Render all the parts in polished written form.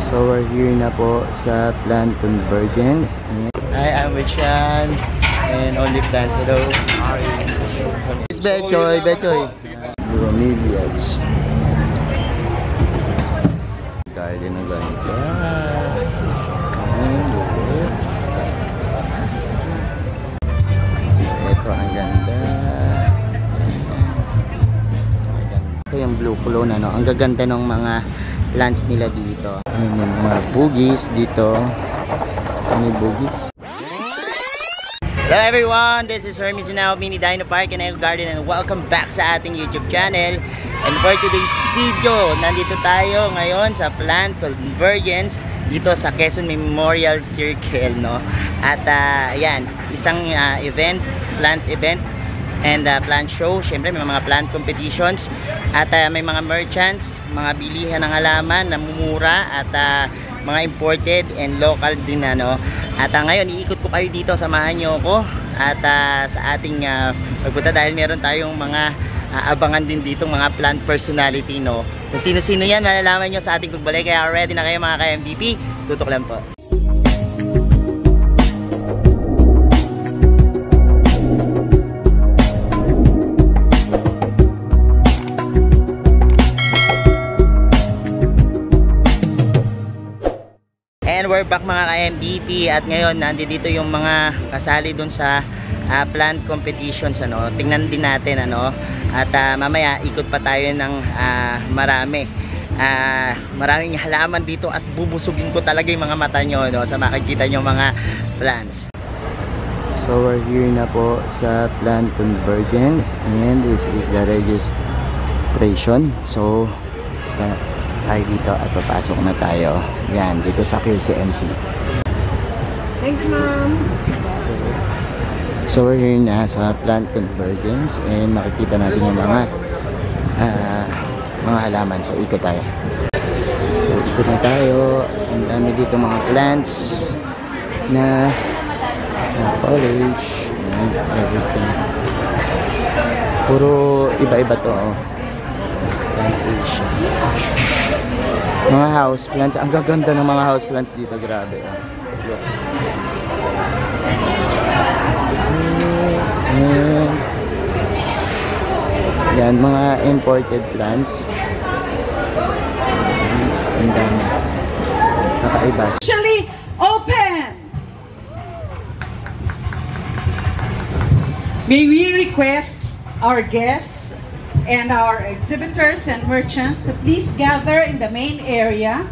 So we're here na po sa Plant Convergence. Hi, I'm Richan and Only Plants. Hello. It's Bechoy, Bechoy. Bromeliads. Garden na ganda. So ito ang ganda. Ito yung blue cologne, ano? Ang gaganda ng mga plants nila dito. Ayan yung mga boogies dito. May boogies. Hello everyone, this is Hermes Unao, Mini Dino Park and Eco Garden, and welcome back sa ating YouTube channel. And for today's video, nandito tayo ngayon sa Plant Convergence dito sa Quezon Memorial Circle, no? At ayan, isang event, plant event and plant show. Syempre may mga plant competitions at may mga merchants, mga bilihan ng halaman na mumura at mga imported and local din, ano. At ngayon iikot ko kayo dito, samahan nyo ako at sa ating pagpunta dahil meron tayong mga abangan din dito, mga plant personality, no. Kung sino-sino yan malalaman nyo sa ating pagbalik, kaya ready na kayo mga ka-MVP, tutok lang po. And we're back mga ka-MVP at ngayon nandito yung mga kasali dun sa plant competitions, ano. Tingnan din natin, ano, at mamaya ikot pa tayo ng maraming halaman dito at bubusugin ko talaga yung mga mata nyo, no, sa makikita nyo mga plants. So we're here na po sa Plant Convergence and this is the registration. So tayo dito at papasok na tayo. Yan, dito sa QCMC. Thank you, ma'am. So we're here na sa Plant Convergence and makikita natin yung mga halaman. So ikot tayo. So ikot na tayo. Ang dami dito mga plants na foliage and everything. Puro iba-iba to, oh. Plantations. Mga house plants, ang gaganda ng mga house plants dito, grabe. Yan, mga imported plants. Ang dami. Nakaiba. Officially open! May we request our guests and our exhibitors and merchants to please gather in the main area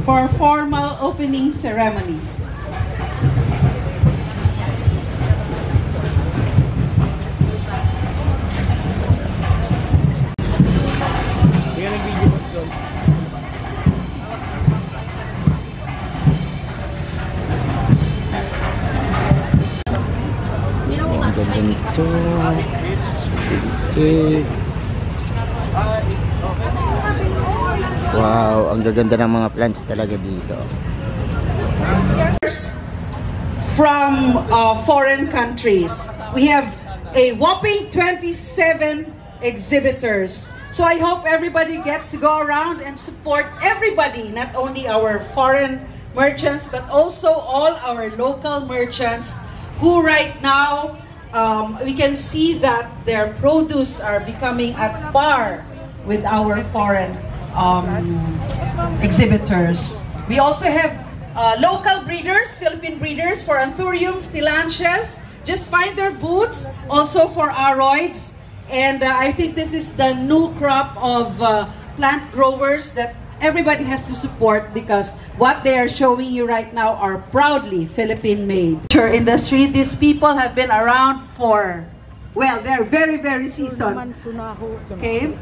for formal opening ceremonies. Ang ganda nito. Wow, ang gaganda ng mga plants talaga dito. From foreign countries, we have a whopping 27 exhibitors. So I hope everybody gets to go around and support everybody, not only our foreign merchants, but also all our local merchants who right now we can see that their produce are becoming at par with our foreign exhibitors. We also have local breeders, Philippine breeders for Anthuriums, Tillandsias. Just find their booths, also for aroids. And I think this is the new crop of plant growers that everybody has to support, because what they are showing you right now are proudly Philippine made. Industry, these people have been around for, well, they're very, very seasoned. Okay.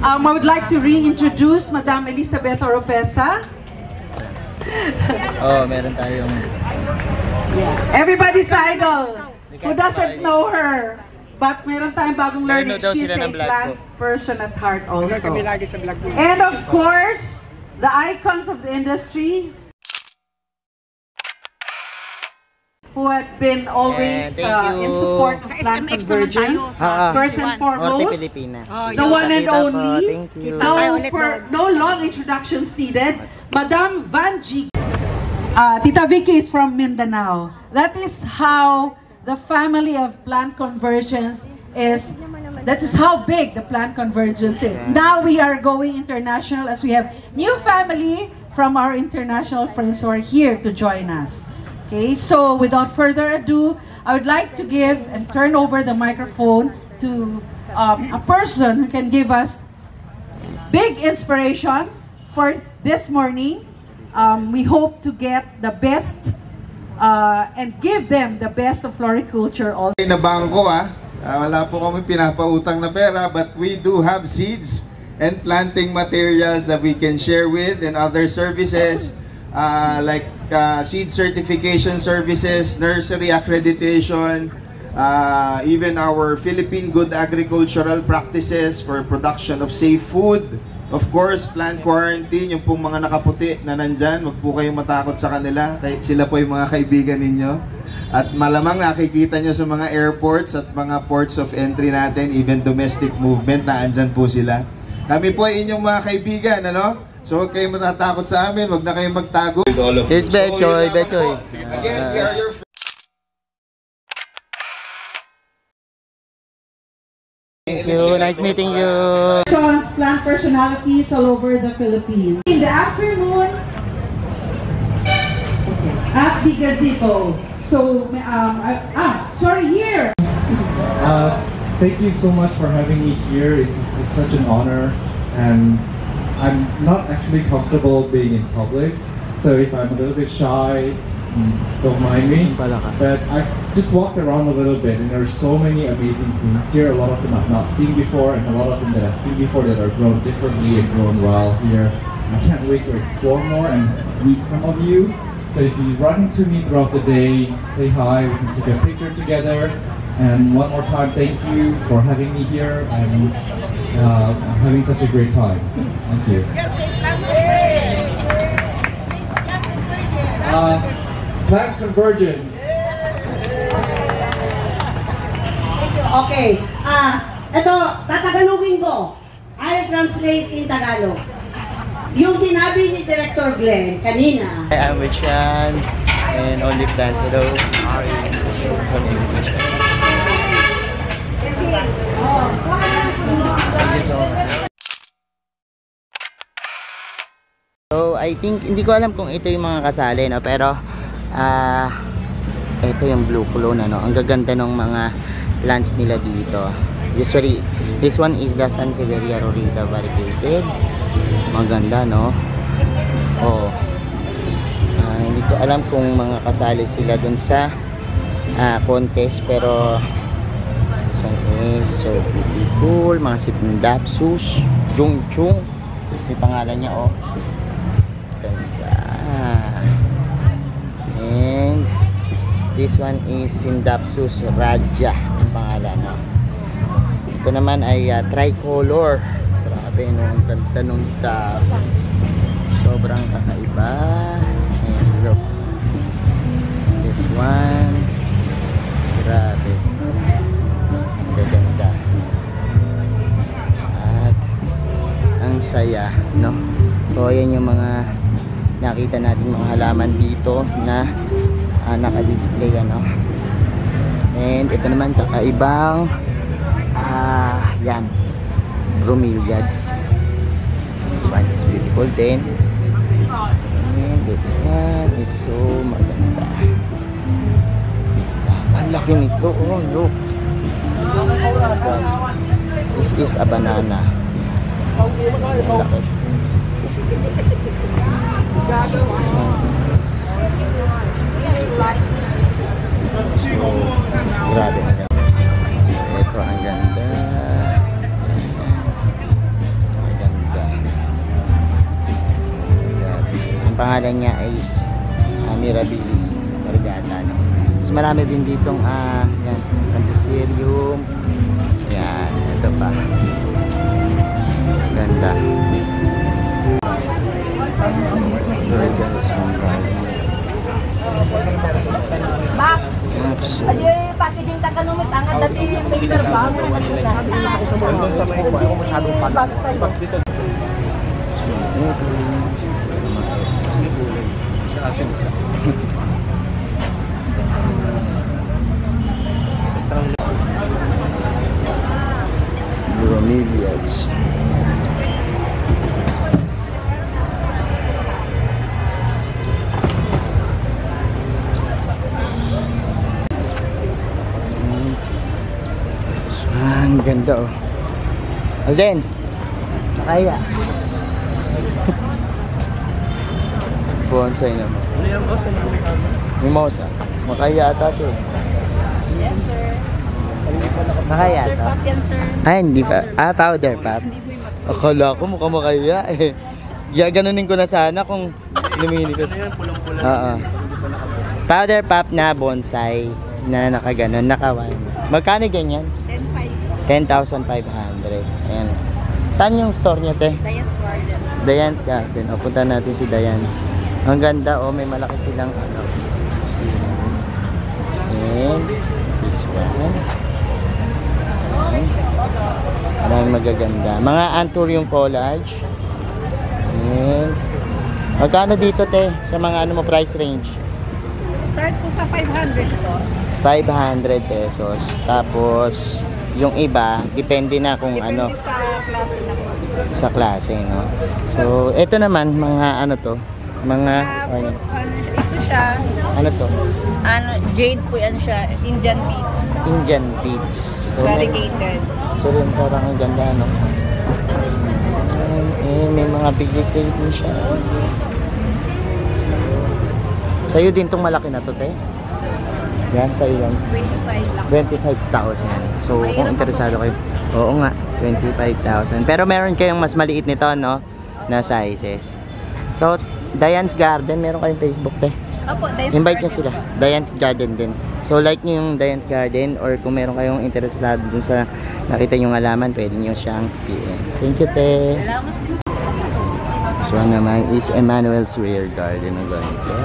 I would like to reintroduce Madam Elizabeth Oropesa. Oh, meron tayong everybody's idol. Who doesn't know her? But meron tayong bagong learning. She's a plant person at heart also. And of course, the icons of the industry who have been always in support of Plant Convergence. First and foremost, the one and only, no long introductions needed, Madam Vanji. Tita Vicky is from Mindanao. That is how the family of Plant Convergence is. That is how big the Plant Convergence is. Now we are going international as we have new family from our international friends who are here to join us. Okay, so without further ado, I would like to give and turn over the microphone to a person who can give us big inspiration for this morning. We hope to get the best and give them the best of floriculture also. Na bangko wala po kami pinapautang na pera, but we do have seeds and planting materials that we can share with, and other services like seed certification services, nursery accreditation, even our Philippine Good Agricultural Practices for production of safe food. Of course, plant quarantine, yung pong mga nakaputi na nandyan, wag po kayong matakot sa kanila. Sila po yung mga kaibigan ninyo. At malamang nakikita nyo sa mga airports at mga ports of entry natin, even domestic movement, na andyan po sila. Kami po ay inyong mga kaibigan, ano? So huwag kayong matatakot sa amin, huwag na kayong magtago. Here's Bechoy, Bechoy. Again, we are your Thank you, nice meeting you. Plant personalities all over the Philippines. In the afternoon, at the gazebo. So, sorry, here. Thank you so much for having me here. It's such an honor, and I'm not actually comfortable being in public, so if I'm a little bit shy, don't mind me. But I just walked around a little bit, and there's so many amazing things here. A lot of them I've not seen before, and a lot of them that I've seen before that are grown differently and grown well here. I can't wait to explore more and meet some of you. So if you run into me throughout the day, say hi, we can take a picture together. And one more time, thank you for having me here. I'm having such a great time. Thank you. Plant Convergence. Okay. Ito, tatagalogin ko. I'll translate in Tagalog. Yung sinabi ni Director Glenn kanina. I'm Richan and Only Plants. Hello. So I think, hindi ko alam kung ito yung mga kasali, no? Pero ito yung blue clone, ano? Ang gaganda ng mga plants nila dito. Usually, this one is the Sansevieria rorita variegated. Maganda, no? Hindi ko alam kung mga kasali sila dun sa contest, pero this one is so beautiful. Mga Sipndapsus, Chung Chung, may pangalan niya, ganda. And this one is Sindapsus Raja, ang pangalan, no? Ito naman ay tricolor. Grabe, no? Ang ganda nung tao. Sobrang kakaiba. And look, this one, grabe, ang gaganda at ang saya, no? So ayan yung mga nakita natin mga halaman dito na naka-display, ano? And ito naman kakaibang yan, bromeliads. This one is beautiful din. And this one is so maganda. Ang laki nito, look. This is a banana. Ang laki. Grabe. Ito ang ganda. Ang ganda. Ang pangalan niya is Mirabilis Varigata, no? Tapos marami din ditong yan, Antiserium. Yan, ito pa. Ganda. Very ganda. Max. Max. Adi packaging tagalumit ang dati paper ba? Doon sa may ko masyadong pag. Bromeliads. Ang ganda oh. Alden, makaya. Bonsai naman. Mimosa. Makaya ata to. Yes, sir. Makaya Powder ata. pop yan, sir. Ah, hindi pa. Ah, powder pop. Akala ko mukhang makaya eh. Gaganunin ko na sana kung lumilipas. Oo. Powder pop na bonsai na nakaganon, naka-wire. Magkano ganyan? 10,500. Ayan. Saan yung store nyo, te? Dias Garden. Diane's Garden. O, punta natin si Diane's. Ang ganda, oh. May malaki silang ano. And this one. Ayan. Maraming magaganda. Mga anthurium foliage. And magkano dito, te? Sa mga ano mo price range? Start po sa 500 to. 500 pesos. Tapos yung iba, depende na kung ano Depende sa klase na po. sa klase, no? So, ito naman mga ano to, mga Ito siya, ano to? jade po yan siya, Indian beads. Indian beads. So, may, Variegated. so rin parang ang ganda, no? May mga bigay din siya. Sa'yo din tong malaki na to, te? Yan, sa'yo yan. 25 lang. 25,000. So, kung interesado kayo, oo nga, 25,000. Pero meron kayong mas maliit nito, no? Na sizes. So, Diane's Garden, meron kayong Facebook, te? Opo, Dias Invite nyo Garden sila. po. Diane's Garden din. So, like nyo yung Diane's Garden or kung meron kayong interesado dun sa nakita nyong alaman, pwede nyo siyang PM. Thank you, te. Salamat. This one naman is Emmanuel's Rear Garden. Ang ganda.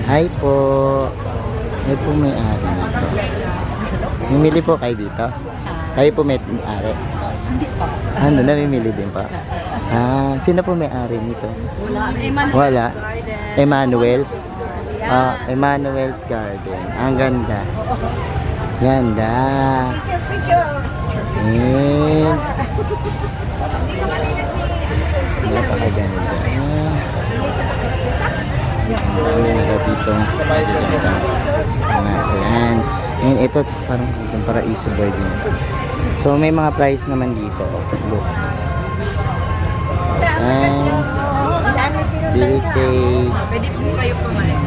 Hi po. Hi po may-ari dito. Mimili po kayo dito? Kayo po may-ari? Hindi pa. Ano, namimili din pa? Ah, sino po may-ari nito? Wala. Wala. Garden. Emmanuel's? Ah, Emmanuel's Garden. Ang ganda. Ganda. Picture. And napakaganda. Ang ganda dito. Mga plants. And ito parang yung paraiso bird din. So may mga price naman dito. Look. Birthday. Pwede po kayo pumalis.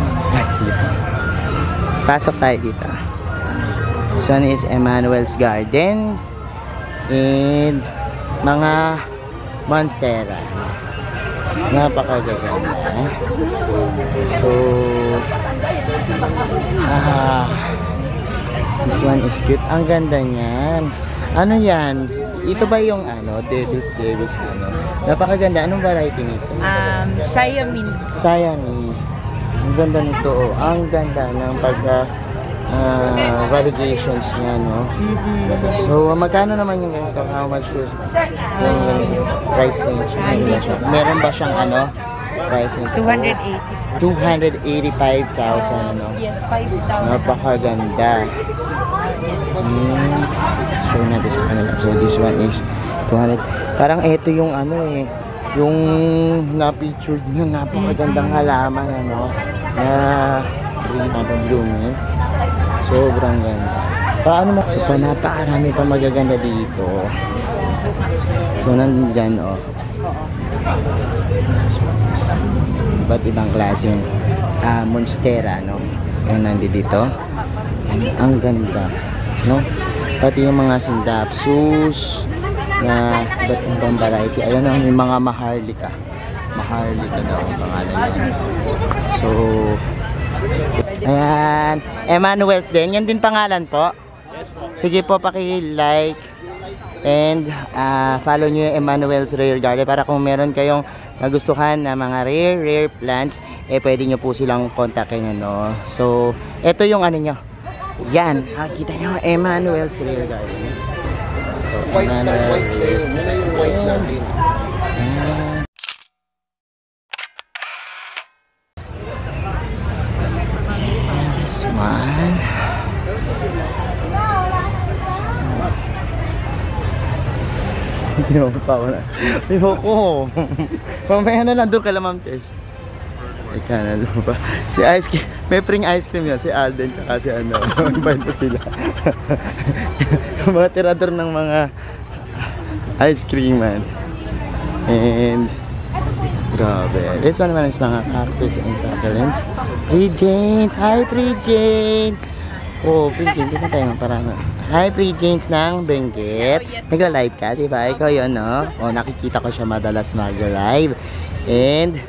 Pasok tayo dito. This one is Emmanuel's Garden and mga monstera. Napakaganda. So, this one is cute. Ang ganda niyan. Ano yan? Ito ba yung ano? Devil's ano? Napakaganda. Anong variety nito? Siamese. Siamese. Ang ganda nito. Oh. Ang ganda ng varigations niya, no? So, magkano naman yung ganito? How much is yung price range? Meron ba siyang ano? Price range? 285,000, ano? Yes, 5,000. Napakaganda. Show natin sa kanila. So, this one is 200. Parang ito yung ano eh. Yung na-pictured niya. Napakagandang halaman, ano? Na blooming. Sobrang ganda. Paano mo? Napakarami pa magaganda dito. So, nandyan, oh. Iba't ibang klaseng monstera, no? Yung nandito. Ang ganda, no? Pati yung mga sindapsus na iba't ibang variety. Ayan, oh, yung mga maharlika. Maharlika daw ang pangalan niya. So, ayan. Emmanuel's din. Yan din pangalan po? Sige po, paki-like. And follow nyo yung Emmanuel's Rare Garden para kung meron kayong nagustuhan na mga rare plants, pwede nyo po silang kontakin, ano. So, ito yung ano nyo. Yan, kita nyo, Emmanuel's Rare Garden. So, Emmanuel's Rare Garden. This one. Hindi pa ako na. Ayoko. Mamaya na lang doon kala Ma'am Tess. Ika na lupa. Si ice cream. May pring ice cream yan. Si Alden tsaka si ano. Invite ko sila. Yung mga tirador ng mga ice cream man. And grabe. This one naman is mga cactus and succulents. Pre-Janes. Hi Pre-Jane. Oh, Pre-Jane. Dito tayo parang. Hi, Pre-Janes ng Benguet. Nagla-live ka, diba? Ikaw yun, no? O, nakikita ko siya madalas mag-live. And,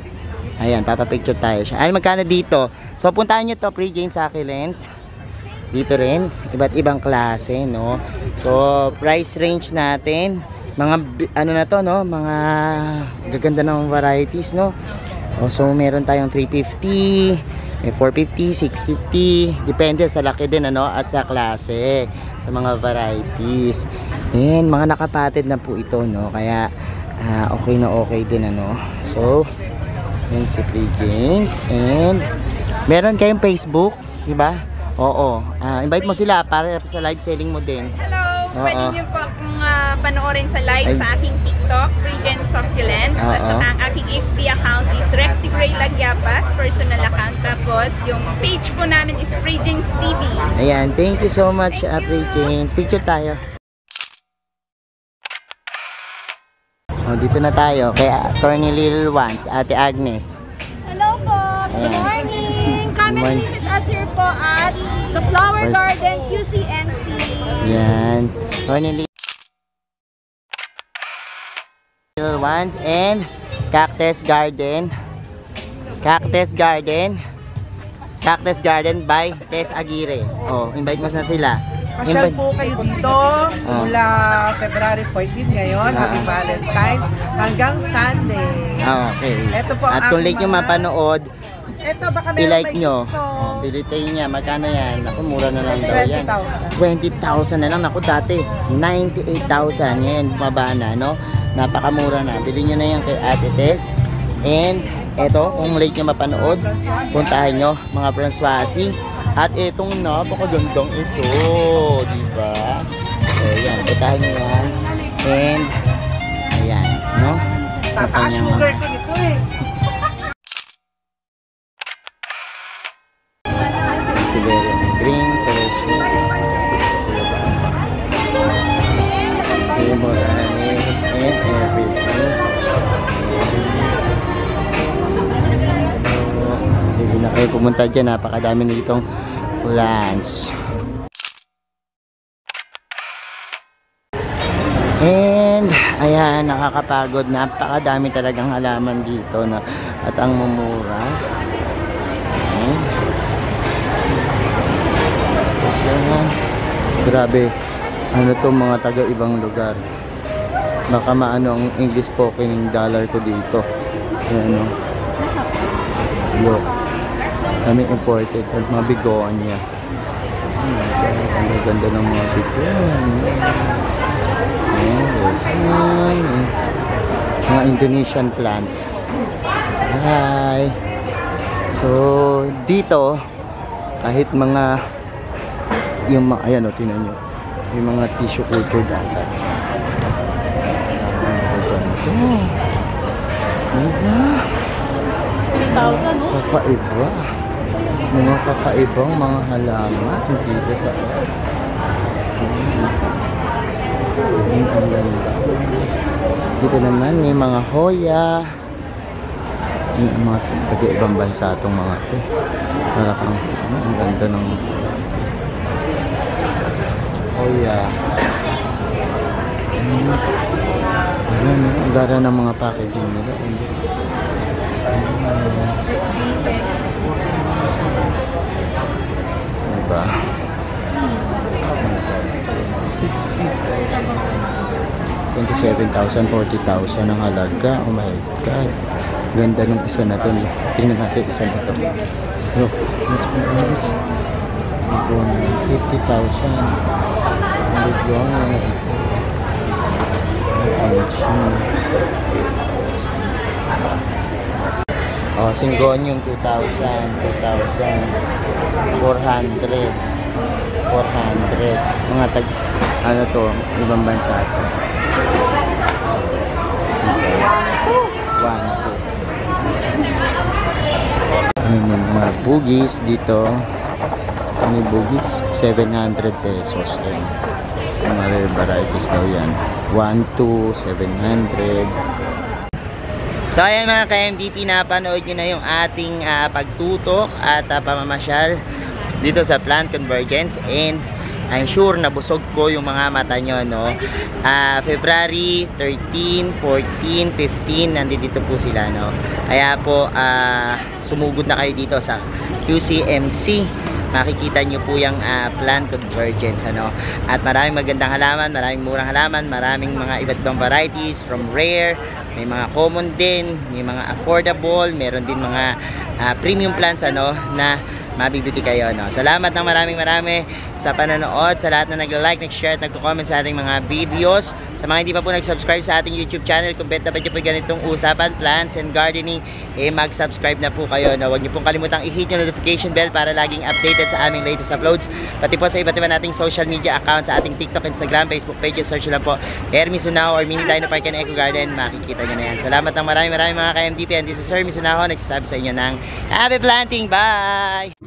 ayan, papapicture tayo siya. Ay, magkano dito? So, puntahan nyo to, Pre-Janes Succulents. Dito rin, iba't ibang klase, no? So, price range natin, mga, ano na to, no? Mga gaganda ng varieties, no? O, so, meron tayong 350, may 450, 650, depende sa laki din, ano, at sa klase, sa mga varieties. And mga nakapatid na po ito, no, kaya okay na okay din, ano. So, yan si Pre-Janes. And meron kayong Facebook, diba? Oo, invite mo sila para sa live selling mo din. Hello! Pwede niyo po akong panoorin sa live sa aking TikTok, Pre-Janes Succulents. At saka ang aking FB account is Rexy Gray Lagyapas, personal account. Tapos yung page po namin is Pre-Janes TV. Ayan, thank you so much, Pre-Janes. Picture tayo. O, dito na tayo kay Attorney Little Ones, Ate Agnes. Hello po! Good morning! Come and visit us here po at the Flower Garden QCMC. Yan. Attorney Little Ones and Cactus Garden. Cactus Garden. Cactus Garden by Tess Aguirre. Oh, invite mo na sila. Pasyal po kayo dito mula February 14 ngayon, Happy Valentine's, hanggang Sunday. Okay. Ito po at kung late nyo mapanood, ito baka i-like nyo. Bilitay niya. Magkano yan? Naku, mura na lang daw yan. 20,000 na lang. Naku, dati 98,000. Ngayon, bumaba na, no? Napakamura na. Bili nyo na yan kay Ate Tess. And, eto, kung late nyo mapanood, puntahan nyo, mga Francoisi. At itong napakagandang ito. Diba? So, yan. Puntahan nyo yan. And, ayan, no? Tataas sugar ko nito eh. Green collection. Morales and everything. Hindi na kayo pumunta dyan. Napakadami nitong plants. And ayan, nakakapagod. Napakadami talagang halaman dito na at ang mumura. Ayan. So, grabe, ano to mga taga ibang lugar. Baka maano ang English spoken dollar ko dito. Ayan o. Look. Kami imported. Tapos mga bigonia. Ang ganda ng mga bigonia. Ayan, there's one. Mga Indonesian plants. Hi. So, dito, kahit mga yung mga, ayan o, tinan nyo yung mga tissue culture data. Diba? 3,000, no? Kakaiba. Mga kakaibang mga halaman dito sa ang ganda. Dito naman may mga hoya. Yung mga taga-ibang bansa itong mga ito. Para kang ang ganda ng hoya. Ayan, ang gara ng mga packaging nila. Diba? 60,000. 27,000, 40,000 ang halaga. Oh my God. Ganda ng isa na to. Tingnan natin isa na to. Look, it's 50,000. Ang biglang na ito. Oh, Singonium 2,000, 400. Mga tag, ano to, ibang bansa to. 1, 2. Ayun yung mga bugis dito. Ano yung bugis? 700 pesos. Ayun. Mga rare varieties daw yan. 1, 2, 700. So ayan mga ka-MDP, napanood nyo na yung ating pagtutok at pamamasyal dito sa Plant Convergence, and I'm sure nabusog ko yung mga mata nyo, no? February 13, 14, 15, nandito po sila, no? Kaya po, sumugod na kayo dito sa QCMC. Makikita nyo po yung Plant Convergence, ano? At maraming magandang halaman, maraming murang halaman, maraming mga iba't ibang varieties from rare, may mga common din, may mga affordable, meron din mga premium plants, ano, na mabibili kayo, no? Salamat ng marami sa panonood, sa lahat na nag-like, nag-share at nag-comment sa ating mga videos. Sa mga hindi pa po nag-subscribe sa ating YouTube channel, kung bet na ba nyo po ganitong usapan, plants and gardening, mag-subscribe na po kayo, no? Huwag nyo pong kalimutang i-hit yung notification bell para laging updated sa aming latest uploads, pati po sa iba't iba nating social media accounts, sa ating TikTok, Instagram, Facebook pages. Search lang po Hermy Sunao or Mini Dino Park and Eco Garden, makikita nyo na yan. Salamat ng marami mga ka-MDP, and this is Sir Mizunaho, nagsasabi sa inyo ng happy planting. Bye!